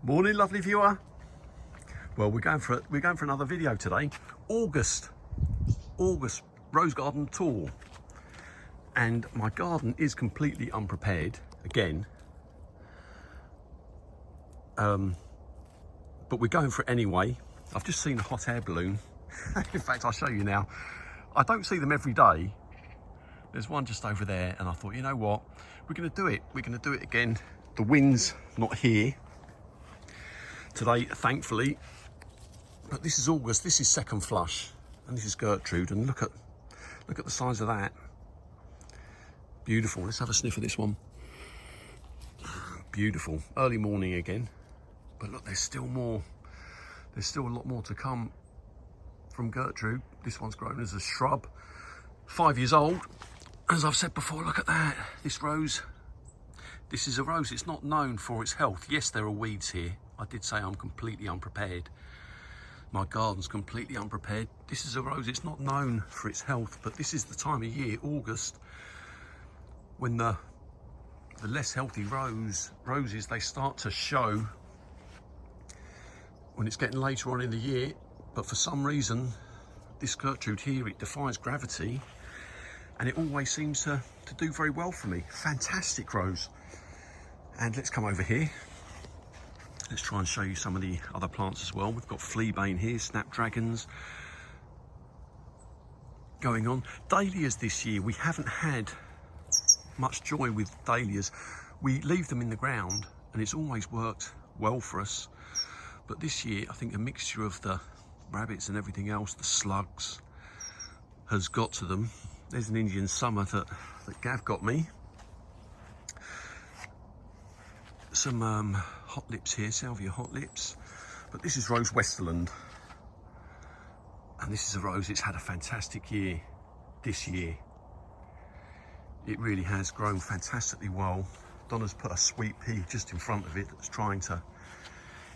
Morning, lovely viewer. Well, we're going for another video today. August Rose Garden tour, and my garden is completely unprepared again. But we're going for it anyway. I've just seen a hot air balloon. In fact, I'll show you now. I don't see them every day. There's one just over there, and I thought, you know what, we're going to do it. We're going to do it again. The wind's not here today, thankfully. But this is August. This is second flush, and this is Gertrude. And look at the size of that. Beautiful. Let's have a sniff of this one. Beautiful. Early morning again. But look, there's still more. There's still a lot more to come from Gertrude. This one's grown as a shrub. 5 years old. As I've said before, look at that. This rose. This is a rose. It's not known for its health. Yes, there are weeds here. I did say I'm completely unprepared. My garden's completely unprepared. This is a rose. It's not known for its health, but this is the time of year, August, when the less healthy roses, they start to show when it's getting later on in the year. But for some reason, this Gertrude here, it defies gravity, and it always seems to do very well for me. Fantastic rose. And let's come over here. Let's try and show you some of the other plants as well. We've got fleabane here, snapdragons going on. Dahlias this year, we haven't had much joy with dahlias. We leave them in the ground and it's always worked well for us. But this year, I think a mixture of the rabbits and everything else, the slugs, has got to them. There's an Indian summer that Gav got me. Some hot lips here, salvia hot lips. But this is Rose Westerland. And this is a rose, it's had a fantastic year this year. It really has grown fantastically well. Donna's put a sweet pea just in front of it that's trying to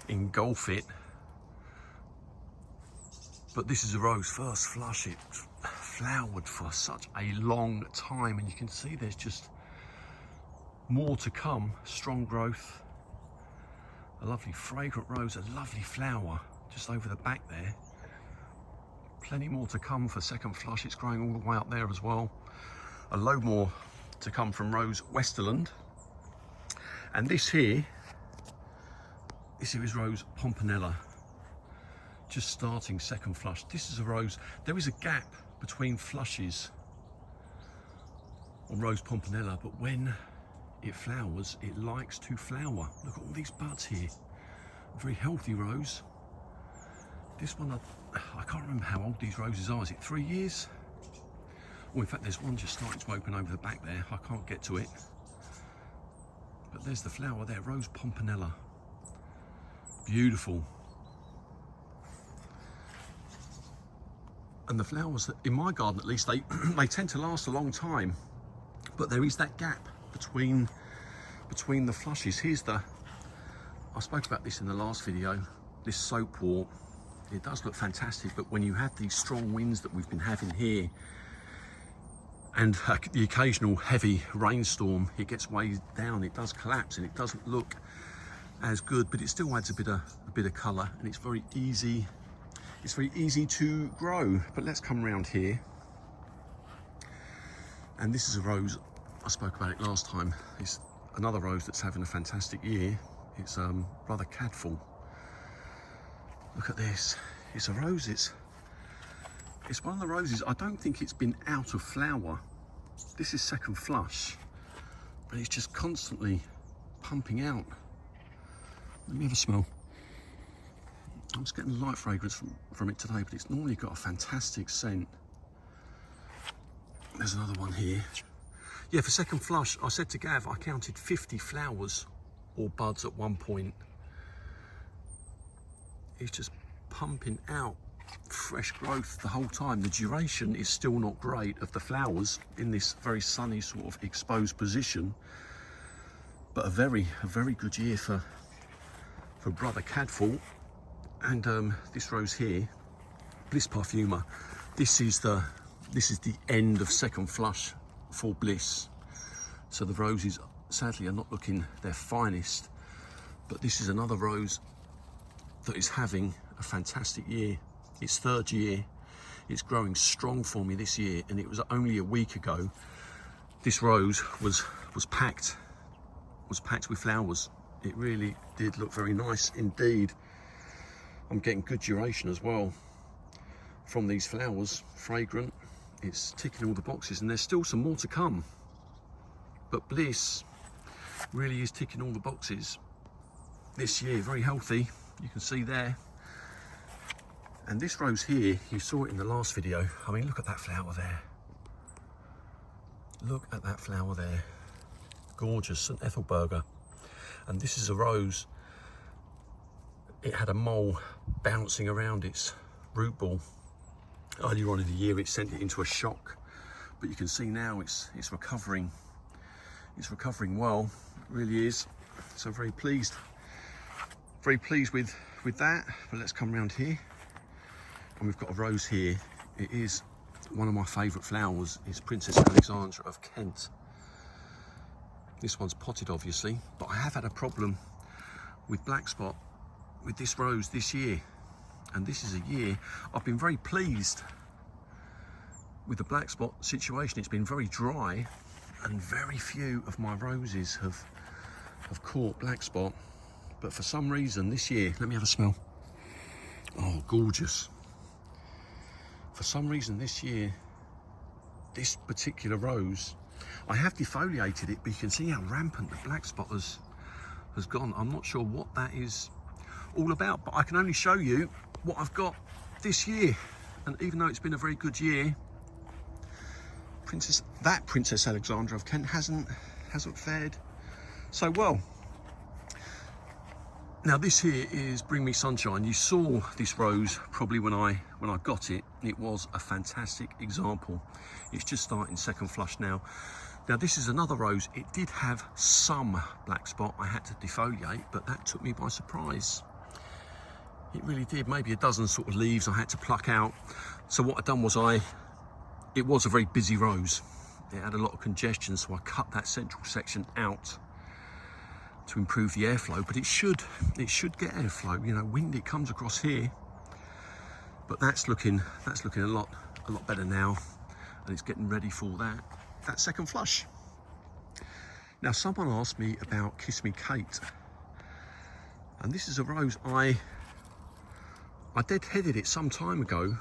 engulf it. But this is a rose, first flush. It flowered for such a long time, and you can see there's just more to come. Strong growth, a lovely fragrant rose, a lovely flower just over the back there. Plenty more to come for second flush. It's growing all the way up there as well. A load more to come from Rose Westerland. And this here is Rose Pompanella, just starting second flush. This is a rose. There is a gap between flushes on Rose Pompanella, but when it flowers, it likes to flower. Look at all these buds here. A very healthy rose. This one, I can't remember how old these roses are. Is it 3 years? Oh, in fact, there's one just starting to open over the back there. I can't get to it. But there's the flower there, Rose Pompanella. Beautiful. And the flowers, in my garden at least, they tend to last a long time. But there is that gap between the flushes. I spoke about this in the last video, this soapwort. It does look fantastic, but when you have these strong winds that we've been having here and the occasional heavy rainstorm, it gets weighed down, it does collapse, and it doesn't look as good, but it still adds a bit of colour, and it's very easy to grow. But let's come around here, and this is a rose. I spoke about it last time. It's another rose that's having a fantastic year. It's brother Cadfall. Look at this. It's a rose. It's one of the roses. I don't think it's been out of flower. This is second flush, but it's just constantly pumping out. Let me have a smell. I'm just getting light fragrance from it today, but it's normally got a fantastic scent. There's another one here. Yeah, for second flush, I said to Gav, I counted 50 flowers or buds at one point. It's just pumping out fresh growth the whole time. The duration is still not great of the flowers in this very sunny sort of exposed position, but a very good year for brother Cadfall. And this rose here, Bliss Perfumer, this is the end of second flush for Bliss. So the roses sadly are not looking their finest, But this is another rose that is having a fantastic year. Its third year. It's growing strong for me this year, and it was only a week ago this rose was packed with flowers. It really did look very nice indeed. I'm getting good duration as well from these flowers, fragrant. It's ticking all the boxes, and there's still some more to come. But Bliss really is ticking all the boxes this year. Very healthy, you can see there. And this rose here, you saw it in the last video. I mean, look at that flower there. Look at that flower there. Gorgeous, St. Ethelberger. And this is a rose. It had a mole bouncing around its root ball. Earlier on in the year, it sent it into a shock. But you can see now it's recovering. It's recovering well, it really is. So very pleased with that. But let's come around here. And we've got a rose here. It is one of my favourite flowers. It's Princess Alexandra of Kent. This one's potted, obviously, but I have had a problem with black spot with this rose this year. And this is a year I've been very pleased with the black spot situation. It's been very dry, and very few of my roses have caught black spot. But for some reason this year, let me have a smell. Oh, gorgeous. For some reason this year, this particular rose, I have defoliated it, but you can see how rampant the black spot has gone. I'm not sure what that is all about, but I can only show you what I've got this year. And even though it's been a very good year, Princess Alexandra of Kent hasn't fared so well. Now this here is Bring Me Sunshine. You saw this rose probably when I got it. It was a fantastic example. It's just starting second flush now. Now this is another rose. It did have some black spot. I had to defoliate, but that took me by surprise. It really did. Maybe a dozen sort of leaves I had to pluck out. So what I've done was it was a very busy rose. It had a lot of congestion, so I cut that central section out to improve the airflow, but it should get airflow. You know, wind, it comes across here, but that's looking a lot better now, and it's getting ready for that second flush. Now someone asked me about Kiss Me Kate, and this is a rose I deadheaded it some time ago,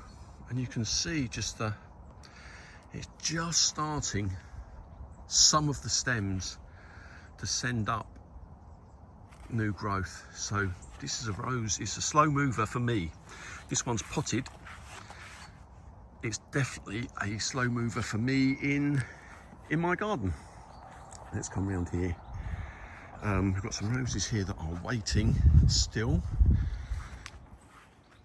and you can see just it's just starting some of the stems to send up new growth. So this is a rose. It's a slow mover for me. This one's potted. It's definitely a slow mover for me in my garden. Let's come around here. We've got some roses here that are waiting still,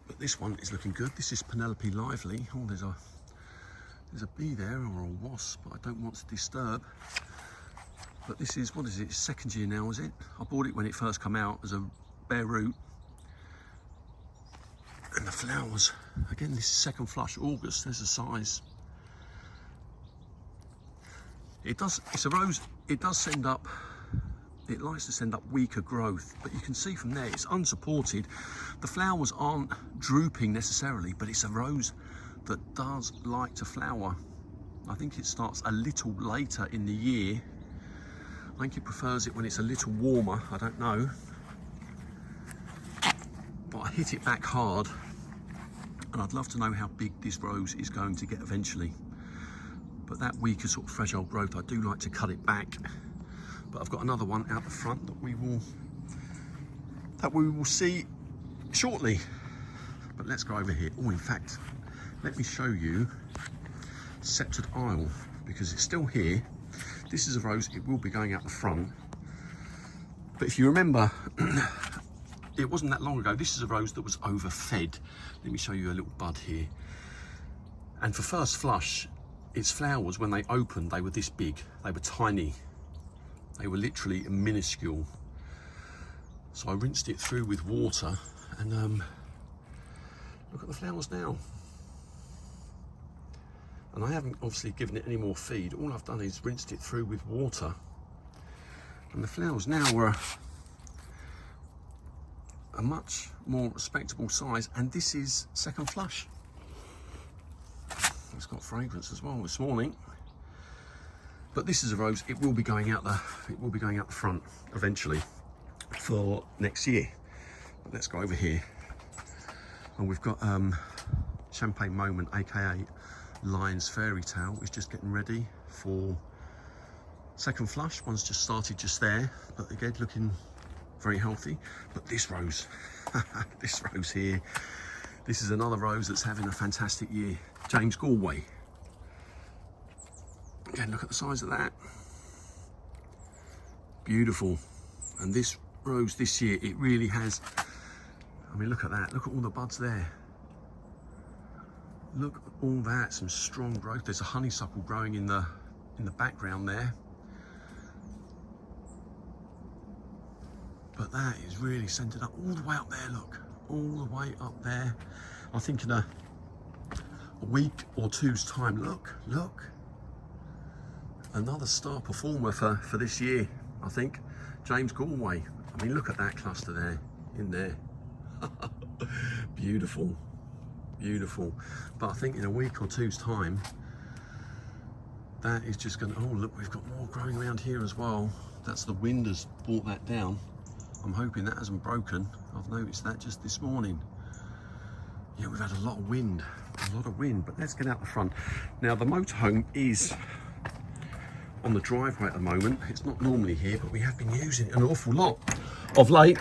but this one is looking good. This is Penelope Lively. Oh, there's a bee there, or a wasp, but I don't want to disturb. But this is, what is it, second year now, is it? I bought it when it first came out as a bare root. And the flowers, again, this is second flush, August, there's the size. It's a rose, it does send up, it likes to send up weaker growth, but you can see from there, it's unsupported. The flowers aren't drooping necessarily, but it's a rose that does like to flower. I think it starts a little later in the year. I think it prefers it when it's a little warmer, I don't know. But I hit it back hard, and I'd love to know how big this rose is going to get eventually. But that weaker sort of fragile growth, I do like to cut it back. But I've got another one out the front that we will see shortly. But let's go over here. Oh, in fact, let me show you Sceptred Isle, because it's still here. This is a rose, it will be going out the front. But if you remember, it wasn't that long ago, this is a rose that was overfed. Let me show you a little bud here. And for first flush, its flowers, when they opened, they were this big. They were tiny. They were literally minuscule. So I rinsed it through with water, and look at the flowers now. And I haven't obviously given it any more feed. All I've done is rinsed it through with water. And the flowers now a much more respectable size, and this is second flush. It's got fragrance as well this morning. But this is a rose, it will be going out the front eventually for next year. But let's go over here. And we've got Champagne Moment, aka Lion's Fairy Tale, is just getting ready for second flush. One's just started just there, but again looking very healthy. But this rose, this rose here, this is another rose that's having a fantastic year. James Galway. Again, look at the size of that. Beautiful. And this rose this year, it really has, I mean, look at that. Look at all the buds there. Look at all that, some strong growth. There's a honeysuckle growing in the background there. But that is really centered up all the way up there, look. All the way up there. I think in a week or two's time, look. Another star performer for this year, I think. James Galway. I mean, look at that cluster there, in there. Beautiful, beautiful. But I think in a week or two's time, that is just going to, oh look, we've got more growing around here as well. That's the wind has brought that down. I'm hoping that hasn't broken. I've noticed that just this morning. Yeah, we've had a lot of wind, but let's get out the front. Now the motorhome is on the driveway at the moment. It's not normally here, but we have been using it an awful lot of late.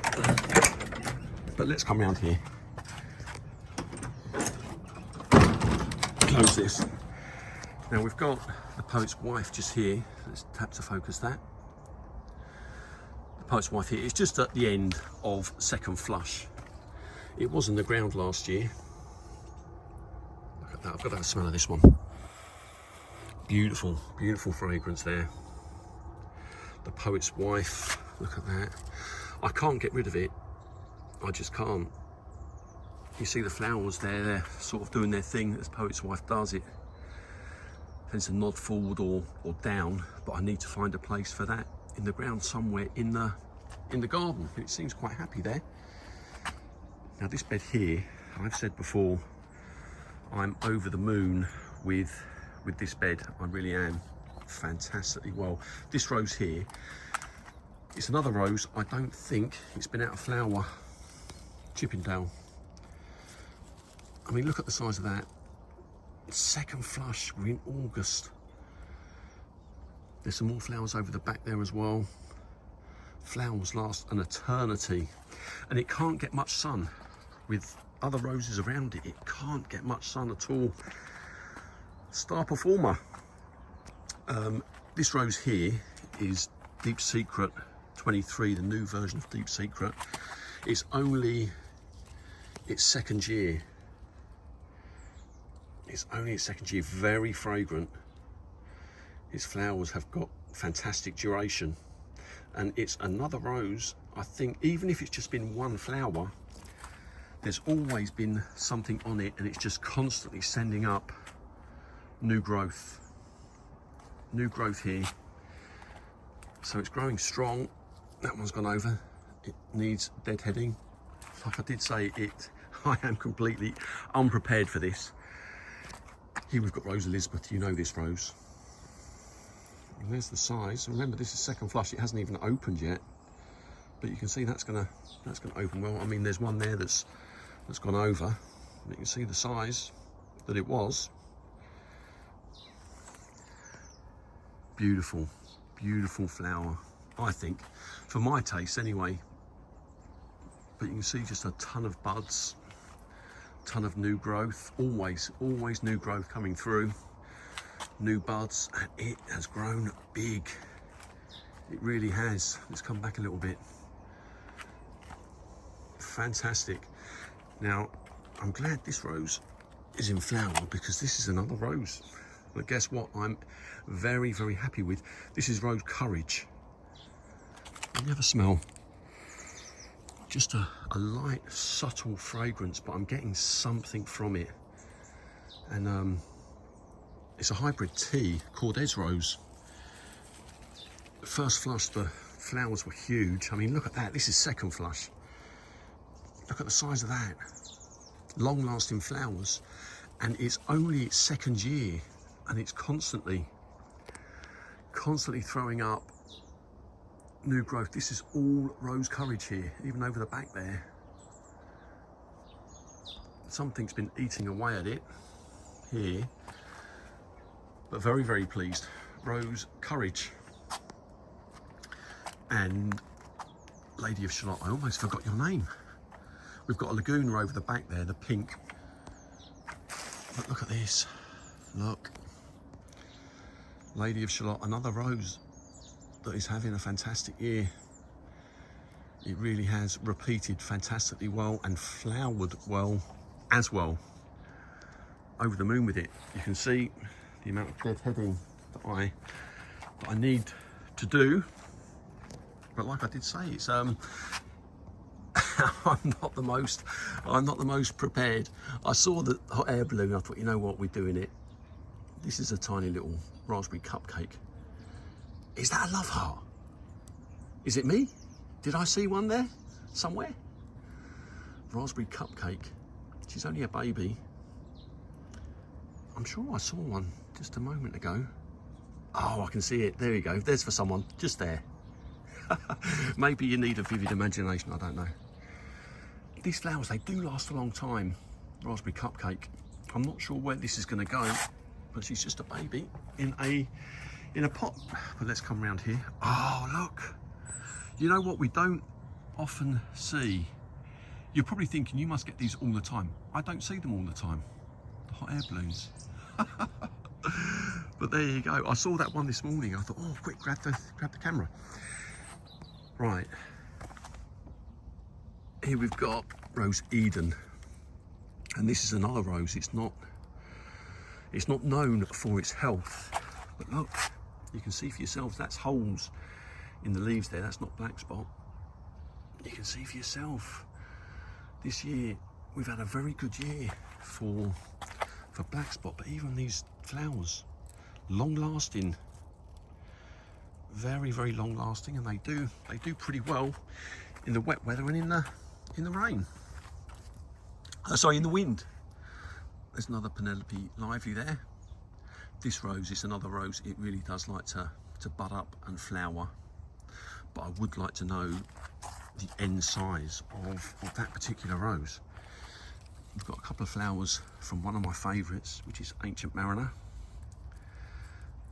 But let's come around here. Close this. Now we've got the Poet's Wife just here. Let's tap to focus that. The Poet's Wife here. It's just at the end of second flush. It was in the ground last year. Look at that. I've got to have a smell of this one. Beautiful, beautiful fragrance there. The Poet's Wife, look at that. I can't get rid of it. I just can't. You see the flowers there, they're sort of doing their thing as Poet's Wife does. It tends to nod forward or down, but I need to find a place for that in the ground somewhere in the garden. It seems quite happy there. Now this bed here, I've said before, I'm over the moon with this bed. I really am. Fantastically well. This rose here, it's another rose. I don't think it's been out of flower. Chippendale. I mean, look at the size of that. Second flush, we're in August. There's some more flowers over the back there as well. Flowers last an eternity. And it can't get much sun. With other roses around it, it can't get much sun at all. Star performer. This rose here is Deep Secret 23, the new version of Deep Secret. It's only its second year. It's only its second year, very fragrant. Its flowers have got fantastic duration. And it's another rose, I think, even if it's just been one flower, there's always been something on it, and it's just constantly sending up new growth. New growth here. So it's growing strong. That one's gone over. It needs deadheading. Like I did say, I am completely unprepared for this. Here we've got Rose Elizabeth. You know this rose. And there's the size. Remember, this is second flush. It hasn't even opened yet. But you can see that's gonna open well. I mean, there's one there that's gone over. You can see the size that it was. Beautiful, beautiful flower, I think, for my taste anyway. But you can see just a ton of buds, ton of new growth, always new growth coming through, new buds, and it has grown big. It really has. Let's come back a little bit. Fantastic. Now, I'm glad this rose is in flower, because this is another rose. But guess what? I'm very, very happy with. This is Rose Courage. Let me have a smell. Just a light, subtle fragrance, but I'm getting something from it. And it's a hybrid tea, Kordes Rose. First flush, the flowers were huge. I mean, look at that. This is second flush. Look at the size of that. Long-lasting flowers, and it's only its second year, and it's constantly throwing up new growth. This is all rose courage here, even over the back there. Something's been eating away at it here, but very, very pleased. Rose courage. And Lady of Shalot, I almost forgot your name. We've got a Laguna over the back there, the pink. But look at this, look. Lady of Shalot, another rose that is having a fantastic year. It really has repeated fantastically well and flowered well as well. Over the moon with it. You can see the amount of deadheading that I need to do. But like I did say, it's I'm not the most prepared. I saw the hot air balloon. I thought, you know what, we're doing it. This is a tiny little raspberry cupcake. Is that a love heart? Is it me? Did I see one there somewhere? Raspberry cupcake. She's only a baby. I'm sure I saw one just a moment ago. Oh, I can see it. There you go. There's for someone just there. Maybe you need a vivid imagination, I don't know. These flowers, they do last a long time. Raspberry cupcake. I'm not sure where this is going to go, but she's just a baby in a pot. But let's come around here. Oh, look. You know what we don't often see? You're probably thinking you must get these all the time. I don't see them all the time. The hot air balloons. But there you go. I saw that one this morning. I thought, oh, quick, grab the camera. Right. Here we've got Rose Eden. And this is another rose. It's not known for its health. But look, you can see for yourselves, that's holes in the leaves there. That's not black spot. You can see for yourself. This year, we've had a very good year for black spot, but even these flowers, long lasting, very, very long lasting, and they do pretty well in the wet weather and in the rain. Sorry, in the wind. There's another Penelope Lively there. This rose is another rose. It really does like to bud up and flower, but I would like to know the end size of that particular rose. We've got a couple of flowers from one of my favourites, which is Ancient Mariner.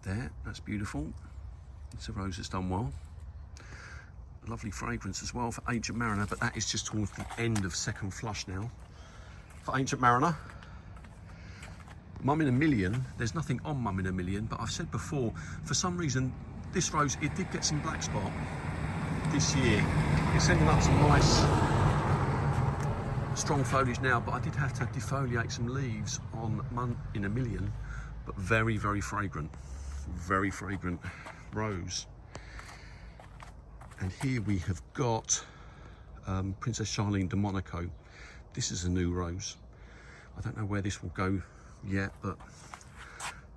There, that's beautiful. It's a rose that's done well. Lovely fragrance as well for Ancient Mariner, but that is just towards the end of second flush now. For Ancient Mariner, Mum in a Million, there's nothing on Mum in a Million, but I've said before, for some reason, this rose, it did get some black spot this year. It's sending up some nice strong foliage now, but I did have to defoliate some leaves on Mum in a Million, but very, very fragrant rose. And here we have got Princess Charlene de Monaco. This is a new rose. I don't know where this will go yet, but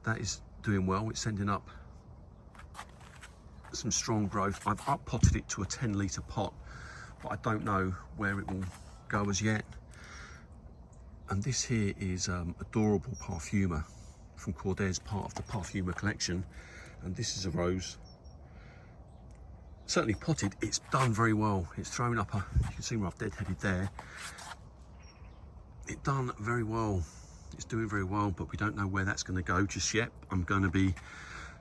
that is doing well. It's sending up some strong growth. I've up potted it to a 10-litre pot, but I don't know where it will go as yet. And this here is Adorable Perfumer from Kordes, part of the Perfumemer collection. And this is a rose, certainly potted, it's done very well. It's thrown up you can see where I've deadheaded there. It's done very well. It's doing very well, but we don't know where that's going to go just yet. I'm going to be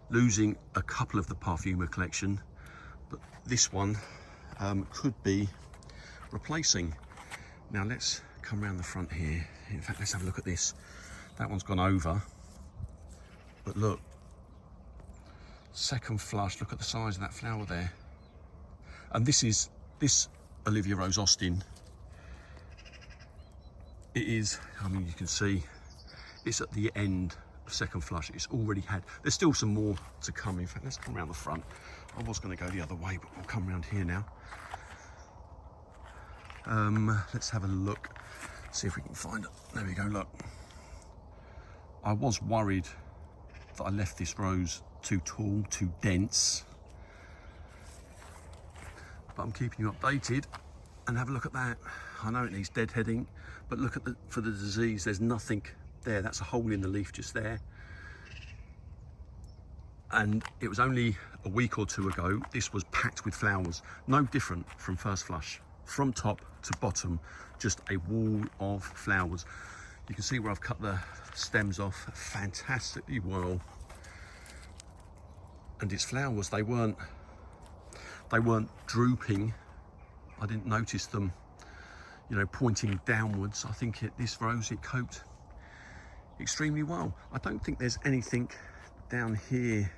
losing a couple of the Perfumemer collection, but this one could be replacing. Now let's come around the front here. In fact, let's have a look at this. That one's gone over, but look, second flush. Look at the size of that flower there. And this Olivia Rose Austin. It is, I mean, you can see it's at the end of second flush. It's already had, there's still some more to come. In fact, let's come around the front. I was going to go the other way, but we'll come around here now. Let's have a look, see if we can find it. There we go, look. I was worried that I left this rose too tall, too dense, but I'm keeping you updated. And have a look at that. I know it needs deadheading, but look at for the disease, there's nothing there. That's a hole in the leaf just there. And it was only a week or two ago, this was packed with flowers. No different from first flush. From top to bottom, just a wall of flowers. You can see where I've cut the stems off fantastically well. And its flowers, they weren't drooping. I didn't notice them, you know, pointing downwards. I think this rose, it coped extremely well. I don't think there's anything down here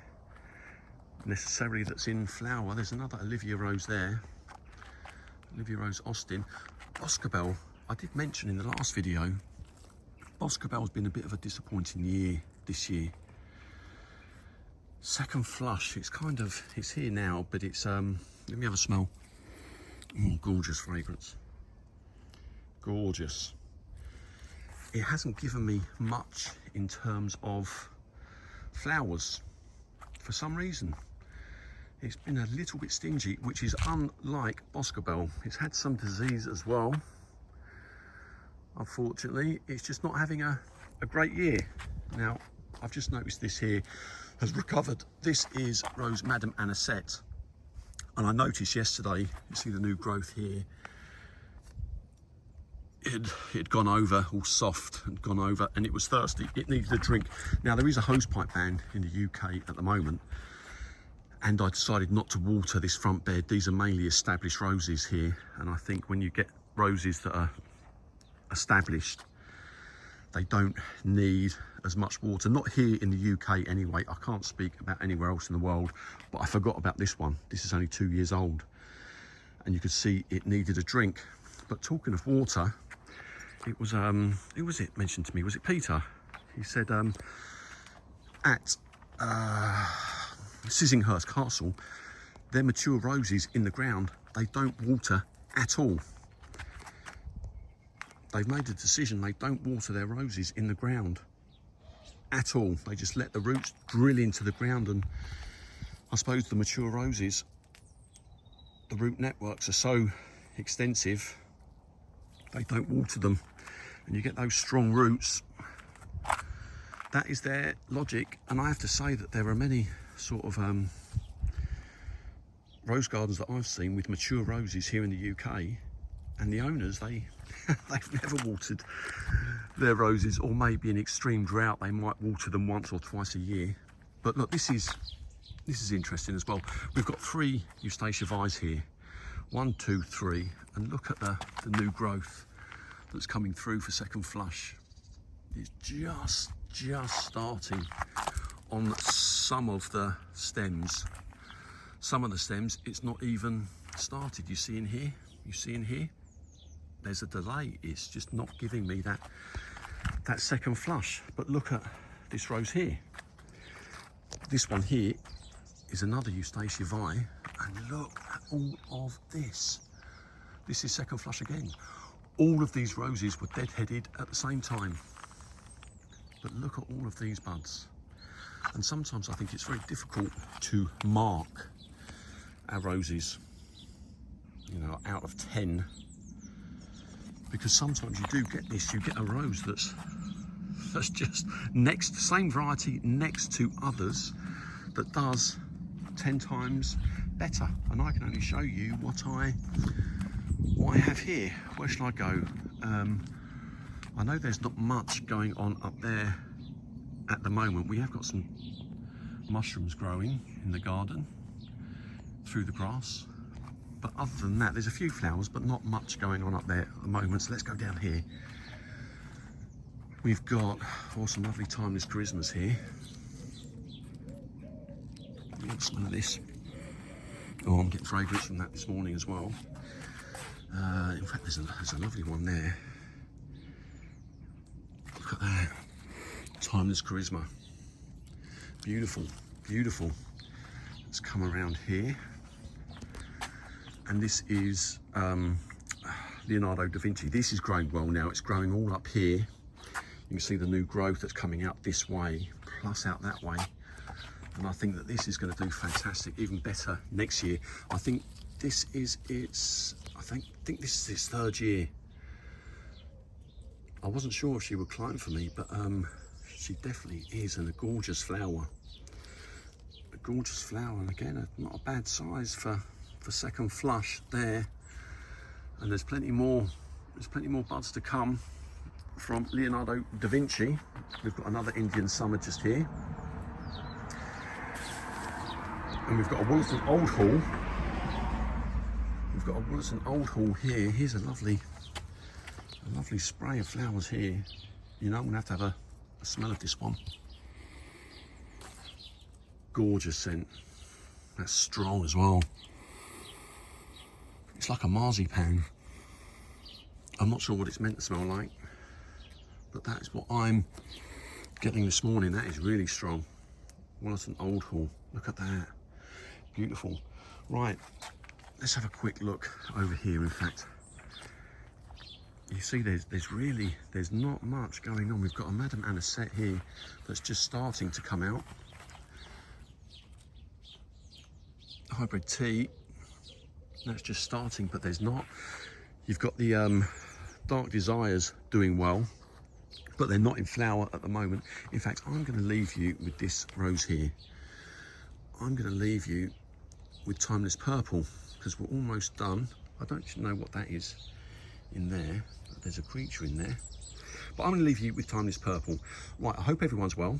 necessarily that's in flower. There's another Olivia Rose there. Olivia Rose Austin. Boscobel, I did mention in the last video, Boscobel's been a bit of a disappointing year this year. Second flush, it's here now, but it's, let me have a smell. Gorgeous fragrance. Gorgeous. It hasn't given me much in terms of flowers for some reason. It's been a little bit stingy, which is unlike Boscobel. It's had some disease as well. Unfortunately, it's just not having a great year. Now, I've just noticed this here has recovered. This is Rose Madame Anisette. And I noticed yesterday, you see the new growth here, it'd gone over, all soft and gone over, and it was thirsty. It needed a drink. Now, there is a hosepipe ban in the UK at the moment, and I decided not to water this front bed. These are mainly established roses here, and I think when you get roses that are established, they don't need as much water. Not here in the UK anyway. I can't speak about anywhere else in the world, but I forgot about this one. This is only 2 years old, and you could see it needed a drink. But talking of water, it was, who was it mentioned to me? Was it Peter? He said at Sissinghurst Castle, their mature roses in the ground, they don't water at all. They've made a decision, they don't water their roses in the ground at all. They just let the roots drill into the ground, and I suppose the mature roses, the root networks are so extensive, they don't water them, and you get those strong roots. That is their logic, and I have to say that there are many sort of rose gardens that I've seen with mature roses here in the UK, and the owners, they've never watered their roses, or maybe in extreme drought they might water them once or twice a year. But look, this is interesting as well. We've got 3 Eustacia Vies here, 1, 2, 3, and look at the new growth that's coming through for second flush. It's just starting on some of the stems. Some of the stems, it's not even started. You see in here? You see in here? There's a delay. It's just not giving me that second flush. But look at this rose here. This one here is another Eustacia Vi, and look at all of this. This is second flush again. All of these roses were deadheaded at the same time. But look at all of these buds. And sometimes I think it's very difficult to mark our roses, you know, out of 10. Because sometimes you do get this, you get a rose that's just next, same variety next to others that does 10 times better. And I can only show you what I have here. Where shall I go? I know there's not much going on up there at the moment. We have got some mushrooms growing in the garden through the grass. But other than that, there's a few flowers, but not much going on up there at the moment. So let's go down here. We've got some lovely timeless charismas here. Look, smell of this. Oh, I'm getting fragrance from that this morning as well. In fact, there's a lovely one there. Look at that. Timeless charisma. Beautiful, beautiful. Let's come around here. And this is Leonardo da Vinci. This is growing well now. It's growing all up here. You can see the new growth that's coming out this way, plus out that way. And I think that this is going to do fantastic, even better next year. I think this is its think this is its 3rd year. I wasn't sure if she would climb for me, but she definitely is, and a gorgeous flower. A gorgeous flower, and again, not a bad size for second flush there. And there's plenty more. There's plenty more buds to come from Leonardo da Vinci. We've got another Indian summer just here, and we've got a Witson Old Hall. We've got a Witson Old Hall here. Here's a lovely spray of flowers here. You know, I'm gonna have to have a smell of this one. Gorgeous scent. That's strong as well. It's like a marzipan. I'm not sure what it's meant to smell like, but that is what I'm getting this morning. That is really strong. Witson Old Hall. Look at that. Beautiful. Right, let's have a quick look over here. In fact, you see there's not much going on. We've got a Madame Anisette here that's just starting to come out. Hybrid tea, that's just starting, but there's not. You've got the Dark Desires doing well, but they're not in flower at the moment. In fact, I'm going to leave you with this rose here. I'm going to leave you with Timeless Purple, because we're almost done. I don't know what that is in there. There's a creature in there, but I'm going to leave you with Timeless Purple. Right, I hope everyone's well,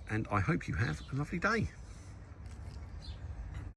and I hope you have a lovely day.